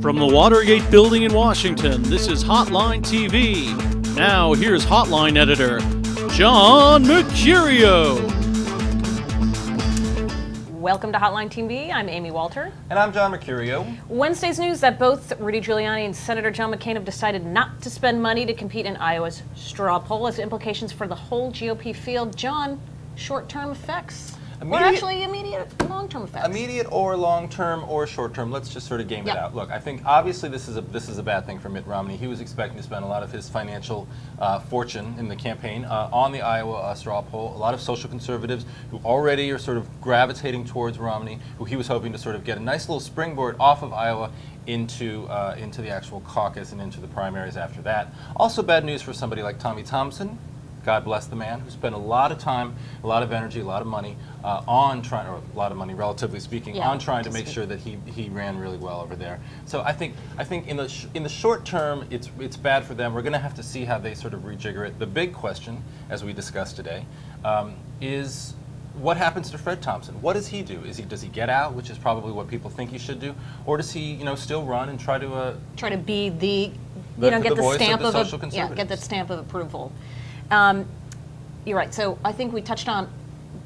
From the Watergate Building in Washington, this is Hotline TV. Now, here's Hotline editor, John Mercurio. Welcome to Hotline TV. I'm Amy Walter. And I'm John Mercurio. Wednesday's news that both Rudy Giuliani and Senator John McCain have decided not to spend money to compete in Iowa's straw poll has implications for the whole GOP field. John, short-term effects? Or actually immediate long-term effects? Immediate or long-term or short-term. Let's just sort of game it out. Look, I think obviously this is a bad thing for Mitt Romney. He was expecting to spend a lot of his financial fortune in the campaign on the Iowa straw poll. A lot of social conservatives who already are sort of gravitating towards Romney, who he was hoping to sort of get a nice little springboard off of Iowa into the actual caucus and into the primaries after that. Also bad news for somebody like Tommy Thompson. God bless the man, who spent a lot of time, a lot of energy, a lot of money on trying, or a lot of money relatively speaking, on trying to make sure that he ran really well over there. So I think in the short term, it's bad for them. We're going to have to see how they sort of rejigger it. The big question, as we discussed today, is what happens to Fred Thompson? What does he do? Does he get out, which is probably what people think he should do, or does he still run and try to be the get the stamp of get the stamp of approval. You're right. So I think we touched on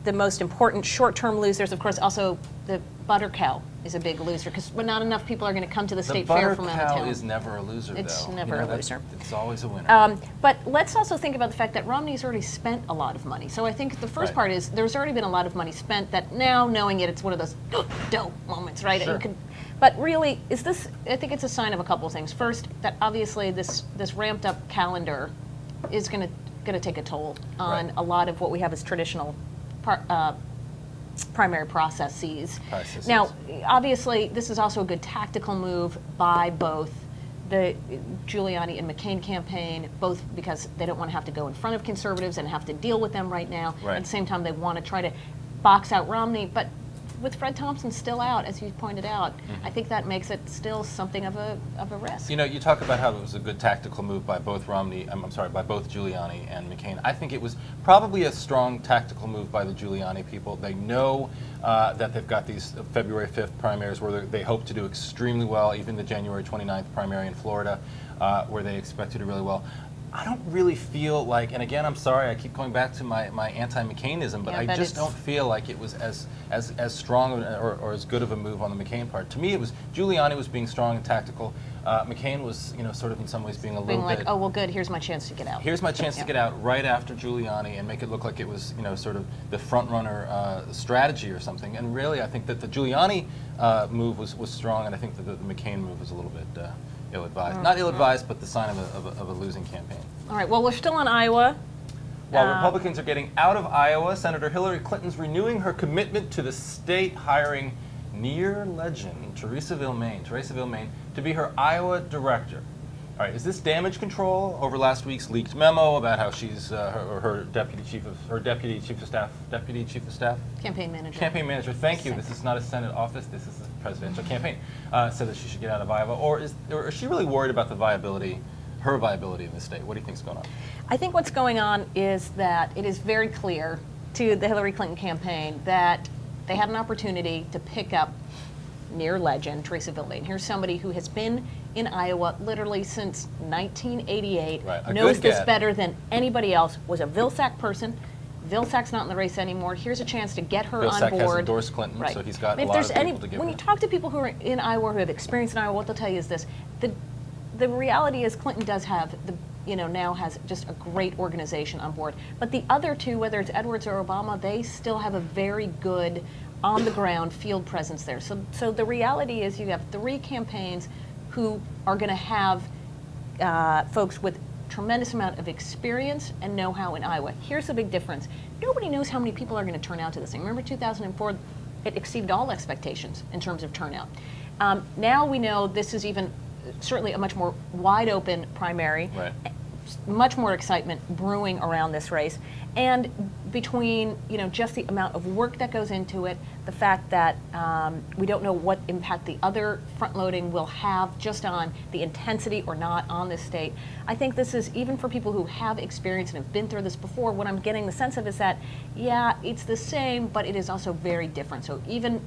the most important short-term losers. Of course, also the butter cow is a big loser because not enough people are going to come to the state fair from out of town. The butter cow is never a loser, It's though. never a loser. It's always a winner. But let's also think about the fact that Romney's already spent a lot of money. So I think the first part is there's already been a lot of money spent that now, knowing it, it's one of those dope moments, right? Sure. But really, I think it's a sign of a couple of things. First, that obviously this ramped up calendar is going to take a toll on a lot of what we have as traditional primary processes. Now, obviously, this is also a good tactical move by both the Giuliani and McCain campaign, both because they don't want to have to go in front of conservatives and have to deal with them right now. At the same time, they want to try to box out Romney. But with Fred Thompson still out, as you pointed out, I think that makes it still something of a risk. You talk about how it was a good tactical move by both by both Giuliani and McCain. I think it was probably a strong tactical move by the Giuliani people. They know that they've got these February 5th primaries where they hope to do extremely well, even the January 29th primary in Florida, where they expect to do really well. I don't really feel like, and again, I'm sorry, I keep going back to my anti-McCainism, but I just don't feel like it was as strong or as good of a move on the McCain part. To me, it was Giuliani was being strong and tactical. McCain was, sort of in some ways being a little bit oh well, good. Here's my chance to get out. Here's my chance to get out right after Giuliani and make it look like it was, sort of the front runner strategy or something. And really, I think that the Giuliani move was strong, and I think that the McCain move was a little bit ill-advised. Not ill-advised, but the sign of a losing campaign. All right, well, we're still on Iowa. While Republicans are getting out of Iowa, Senator Hillary Clinton's renewing her commitment to the state, hiring near legend Teresaville, Maine, to be her Iowa director. All right, is this damage control over last week's leaked memo about how she's her deputy chief of staff, campaign manager. Thank you. This is not a Senate office. This is a presidential campaign. Said that she should get out of Iowa, or is she really worried about her viability in the state? What do you think's going on? I think what's going on is that it is very clear to the Hillary Clinton campaign that they had an opportunity to pick up near legend Teresaville, Maine. Here's somebody who has been in Iowa literally since 1988, knows this better than anybody else, was a Vilsack person. Vilsack's not in the race anymore. Here's a chance to get her on board. Vilsack has endorsed Clinton, so he's got a lot of people to give When her. you talk to people who are in Iowa, who have experience in Iowa, what they'll tell you is this. The reality is Clinton does have now has just a great organization on board. But the other two, whether it's Edwards or Obama, they still have a very good on-the-ground field presence there. So the reality is you have three campaigns who are going to have folks with tremendous amount of experience and know-how in Iowa. Here's the big difference. Nobody knows how many people are going to turn out to this thing. Remember 2004, it exceeded all expectations in terms of turnout. Now we know this is certainly a much more wide-open primary. Much more excitement brewing around this race, and between just the amount of work that goes into it, the fact that we don't know what impact the other front-loading will have just on the intensity or not on this state. I think this is, even for people who have experience and have been through this before, what I'm getting the sense of is that, yeah, it's the same, but it is also very different. So even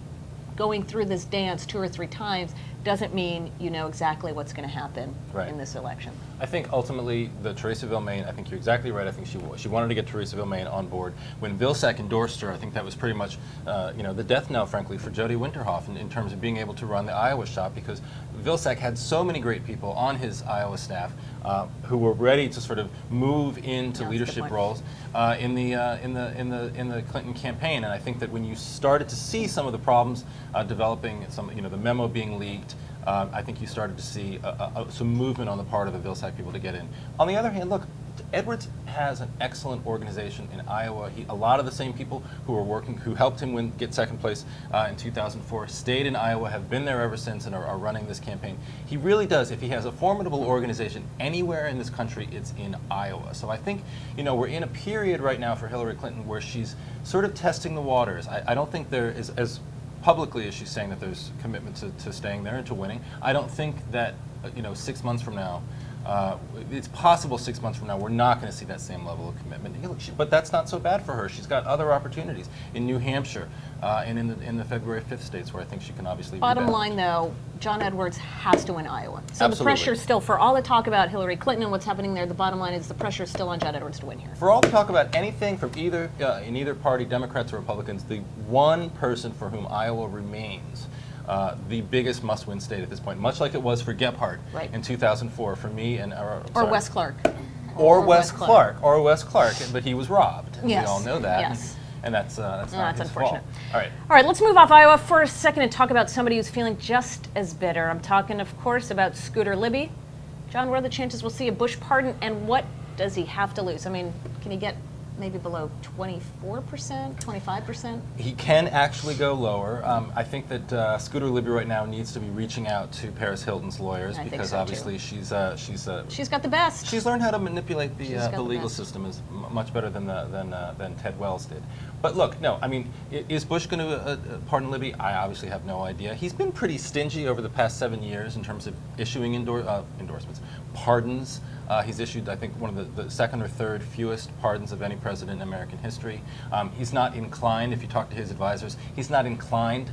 going through this dance 2 or 3 times doesn't mean you know exactly what's going to happen in this election. I think ultimately the Teresaville, Maine, I think you're exactly right. I think she wanted to get Teresaville, Maine on board. When Vilsack endorsed her, I think that was pretty much the death knell, frankly, for Jody Winterhoff in terms of being able to run the Iowa shop, because Vilsack had so many great people on his Iowa staff who were ready to sort of move into leadership roles in the Clinton campaign. And I think that when you started to see some of the problems developing, the memo being leaked, I think you started to see some movement on the part of the Vilsack people to get in. On the other hand, look, Edwards has an excellent organization in Iowa. A lot of the same people who helped him get second place in 2004, stayed in Iowa, have been there ever since, and are running this campaign. He really does. If he has a formidable organization anywhere in this country, it's in Iowa. So I think, we're in a period right now for Hillary Clinton where she's sort of testing the waters. I don't think there is, as publicly as she's saying that there's commitment to staying there and to winning. I don't think that 6 months from now, it's possible 6 months from now we're not going to see that same level of commitment. But that's not so bad for her. She's got other opportunities in New Hampshire and in the February 5th states where I think she can obviously Bottom line, though, John Edwards has to win Iowa. So Absolutely. The pressure still, for all the talk about Hillary Clinton and what's happening there, the bottom line is the pressure is still on John Edwards to win here. For all the talk about anything from in either party, Democrats or Republicans, the one person for whom Iowa remains the biggest must-win state at this point, much like it was for Gephardt in 2004 for me and or Wes Clark. Or Wes Clark, but he was robbed. Yes. We all know that. Yes. And that's not that's his unfortunate. fault. All right, let's move off Iowa for a second and talk about somebody who's feeling just as bitter. I'm talking, of course, about Scooter Libby. John, what are the chances we'll see a Bush pardon, and what does he have to lose? I mean, can he get maybe below 24%, 25%? He can actually go lower. I think that Scooter Libby right now needs to be reaching out to Paris Hilton's lawyers, because obviously she's got the best. She's learned how to manipulate the legal best. system much better than Ted Wells did. But look, no, I mean, is Bush going to pardon Libby? I obviously have no idea. He's been pretty stingy over the past 7 years in terms of issuing endorsements, pardons. He's issued, I think, one of the second or third fewest pardons of any president in American history. He's not inclined, if you talk to his advisors, he's not inclined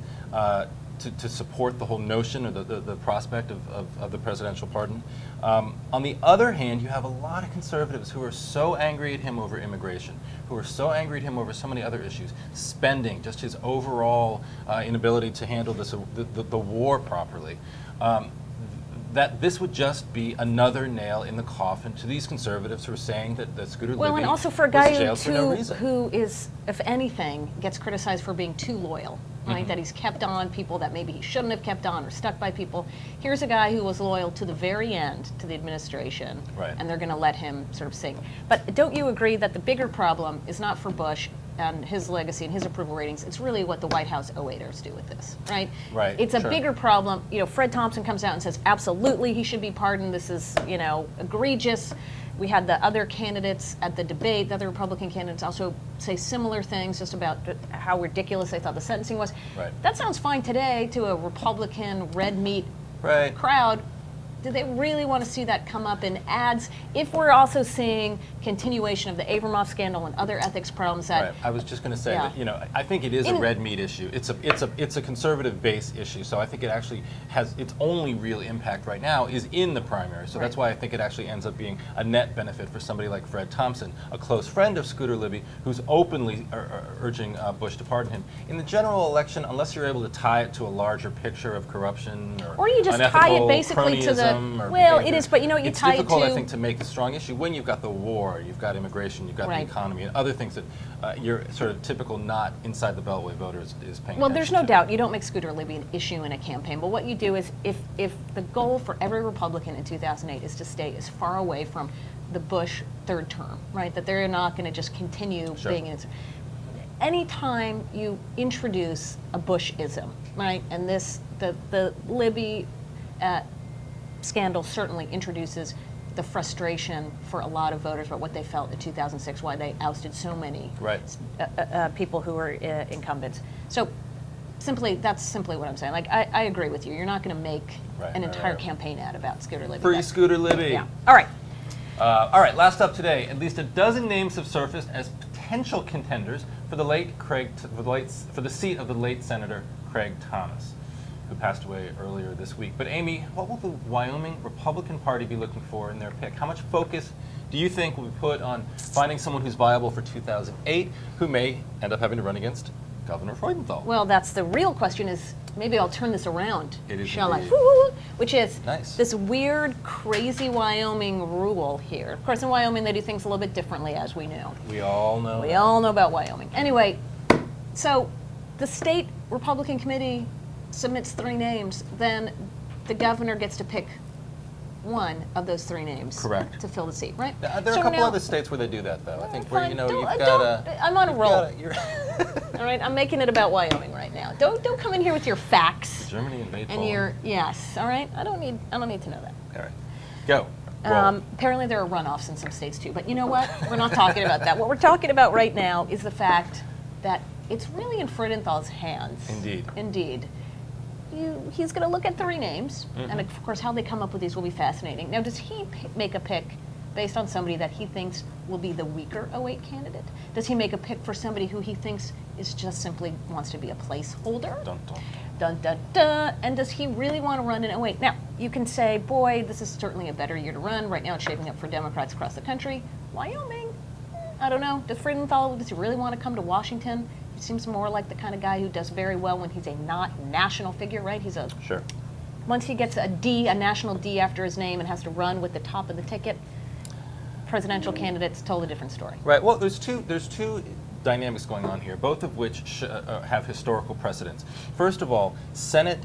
to support the whole notion or the prospect of the presidential pardon. On the other hand, you have a lot of conservatives who are so angry at him over immigration, who are so angry at him over so many other issues, spending, just his overall inability to handle the war properly. That this would just be another nail in the coffin to these conservatives who are saying that Scooter Libby and also for a was guy jailed for no reason. who is, if anything, gets criticized for being too loyal, right? That he's kept on people that maybe he shouldn't have kept on, or stuck by people. Here's a guy who was loyal to the very end to the administration, and they're going to let him sort of sing. But don't you agree that the bigger problem is not for Bush and his legacy and his approval ratings? It's really what the White House aiders do with this, right? Right. It's a bigger problem. Fred Thompson comes out and says, absolutely, he should be pardoned. This is, egregious. We had the other candidates at the debate, the other Republican candidates also say similar things just about how ridiculous they thought the sentencing was. Right. That sounds fine today to a Republican red meat Right. crowd. Do they really want to see that come up in ads if we're also seeing continuation of the Abramoff scandal and other ethics problems that... Right. I was just going to say that, I think it is a red meat issue. It's a conservative base issue. So I think it actually has its only real impact right now is in the primary. So that's why I think it actually ends up being a net benefit for somebody like Fred Thompson, a close friend of Scooter Libby, who's openly urging Bush to pardon him. In the general election, unless you're able to tie it to a larger picture of corruption or you just tie it basically to the... Well, it is, but you tie it to... It's difficult, I think, to make a strong issue when you've got the war, you've got immigration, you've got the economy, and other things that your sort of typical not inside the Beltway voter is paying attention to. Well, there's no doubt you don't make Scooter Libby an issue in a campaign, but what you do is if the goal for every Republican in 2008 is to stay as far away from the Bush third term, right, that they're not going to just continue being in... Anytime you introduce a Bush-ism, right, and the Libby scandal certainly introduces the frustration for a lot of voters about what they felt in 2006, why they ousted so many people who were incumbents. So that's simply what I'm saying. Like, I agree with you. You're not going to make an entire campaign ad about Scooter Libby. Free Scooter Libby. Yeah. All right. All right, last up today, at least a dozen names have surfaced as potential contenders for the seat of the late Senator Craig Thomas, who passed away earlier this week. But Amy, what will the Wyoming Republican Party be looking for in their pick? How much focus do you think will be put on finding someone who's viable for 2008, who may end up having to run against Governor Freudenthal? Well, that's the real question is, maybe I'll turn this around, It is shall I? indeed. Woo! Which is Nice. this weird, crazy Wyoming rule here. Of course, in Wyoming, they do things a little bit differently, as we know. We all know. We all know about Wyoming. Anyway, so the state Republican committee submits 3 names, then the governor gets to pick one of those 3 names. Correct. To fill the seat, right? There are So a couple now- other states where they do that, though. I think where, Fine. you know, Don't- you've got I'm on a roll. you're All right, I'm making it about Wyoming right now. Don't come in here with your facts Germany invade and Poland. your yes. All right, I don't need to know that. All right. Go. Roll. Apparently there are runoffs in some states too, but you know what? We're not talking about that. What we're talking about right now is the fact that it's really in Freudenthal's hands. Indeed. Indeed. He's going to look at 3 names, and of course how they come up with these will be fascinating. Now, does he make a pick based on somebody that he thinks will be the weaker 08 candidate? Does he make a pick for somebody who he thinks is just simply wants to be a placeholder? Dun, dun. Dun, dun, dun. And does he really want to run in 08? Now, you can say, boy, this is certainly a better year to run. Right now it's shaping up for Democrats across the country. Wyoming, I don't know. Does Freudenthal, does he really want to come to Washington? He seems more like the kind of guy who does very well when he's a not national figure, right? He's a, Sure. once he gets a D, a national D after his name and has to run with the top of the ticket, presidential candidates, totally different story. Right. Well, there's two dynamics going on here, both of which have historical precedents. First of all, Senate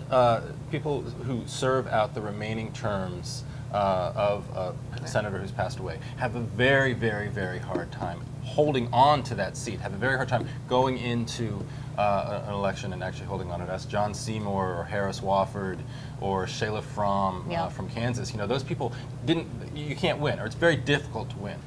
people who serve out the remaining terms of a senator who's passed away have a very, very, very hard time holding on to that seat, have a very hard time going into an election and actually holding on to it. That's John Seymour or Harris Wofford or Shayla Fromm from Kansas. You know, those people you can't win, or it's very difficult to win.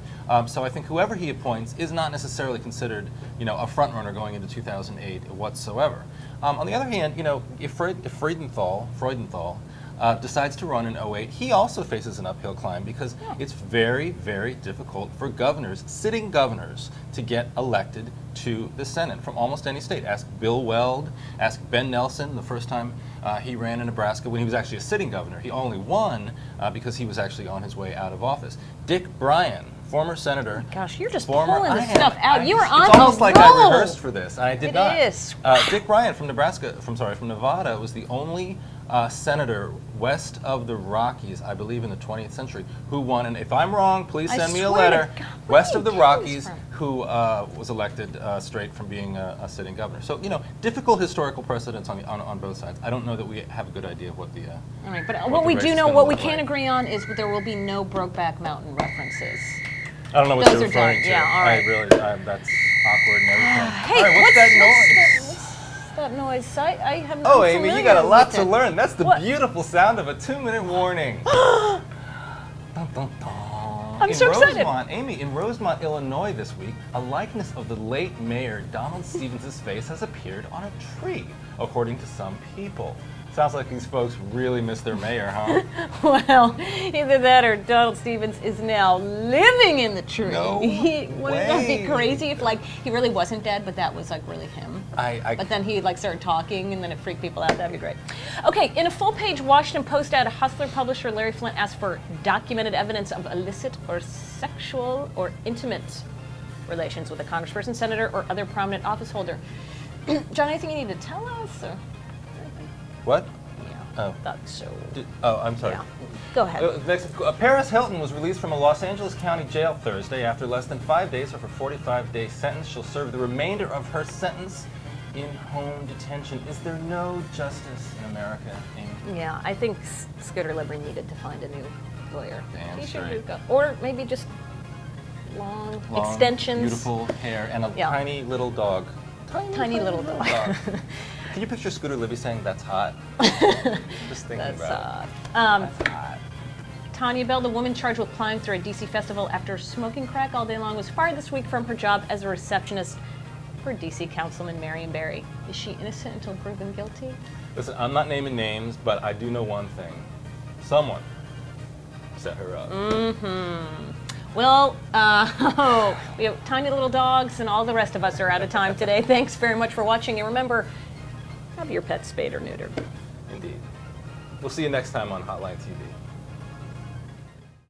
So I think whoever he appoints is not necessarily considered, you know, a front runner going into 2008 whatsoever. On the other hand, you know, if Freudenthal decides to run in 08, he also faces an uphill climb because it's very, very difficult for governors, sitting governors, to get elected to the Senate from almost any state. Ask Bill Weld, ask Ben Nelson the first time he ran in Nebraska when he was actually a sitting governor. He only won because he was actually on his way out of office. Dick Bryan, former senator. Gosh, you're just pulling this stuff out. You You were on It's almost the like roll. I rehearsed for this. I did It not. is. Dick Bryan from Nevada was the only senator west of the Rockies, I believe in the 20th century, who won, and if I'm wrong, please I send me a swear to letter, God, west where of the do you get Rockies, this from? who was elected straight from being a sitting governor. So, you know, difficult historical precedents on both sides. I don't know that we have a good idea of what the All right, but what what the we race do is know, gonna what we look can like. agree on is that there will be no Brokeback Mountain references. I don't know what Those you're are done. referring to. Yeah, all right. That's awkward and everything. Hey, all right, what's that noise? What's that noise? I have Oh, I'm Amy, you familiar got a lot with to it. learn. That's the What? beautiful sound of a 2-minute warning. Dun, dun, dun. I'm so excited. In Rosemont, Illinois this week, a likeness of the late mayor Donald Stevens' face has appeared on a tree, according to some people. Sounds like these folks really miss their mayor, huh? Well, either that or Donald Stevens is now living in the tree. No Wouldn't that be way. crazy if, like, he really wasn't dead, but that was, like, really him? But then he, like, started talking, and then it freaked people out. That'd be great. Okay, in a full-page Washington Post ad, Hustler publisher Larry Flint asked for documented evidence of illicit or sexual or intimate relations with a congressperson, senator, or other prominent office holder. John, anything you need to tell us? Or? What? Yeah, Oh. that's so... I'm sorry. Yeah. Go ahead. Paris Hilton was released from a Los Angeles County jail Thursday after less than 5 days of her 45-day sentence. She'll serve the remainder of her sentence in home detention. Is there no justice in America, Amy? Yeah, I think Scooter Libby needed to find a new lawyer. Damn He should straight. have got- or maybe just long extensions. Beautiful hair, and a tiny little dog. Tiny little dog. Can you picture Scooter Libby saying, "That's hot"? Just thinking That's about it. That's hot. Tanya Bell, the woman charged with plowing through a DC festival after smoking crack all day long, was fired this week from her job as a receptionist for DC Councilman Marion Barry. Is she innocent until proven guilty? Listen, I'm not naming names, but I do know one thing. Someone set her up. Well, we have tiny little dogs, and all the rest of us are out of time today. Thanks very much for watching, and remember, have your pet spayed or neutered. Indeed. We'll see you next time on Hotline TV.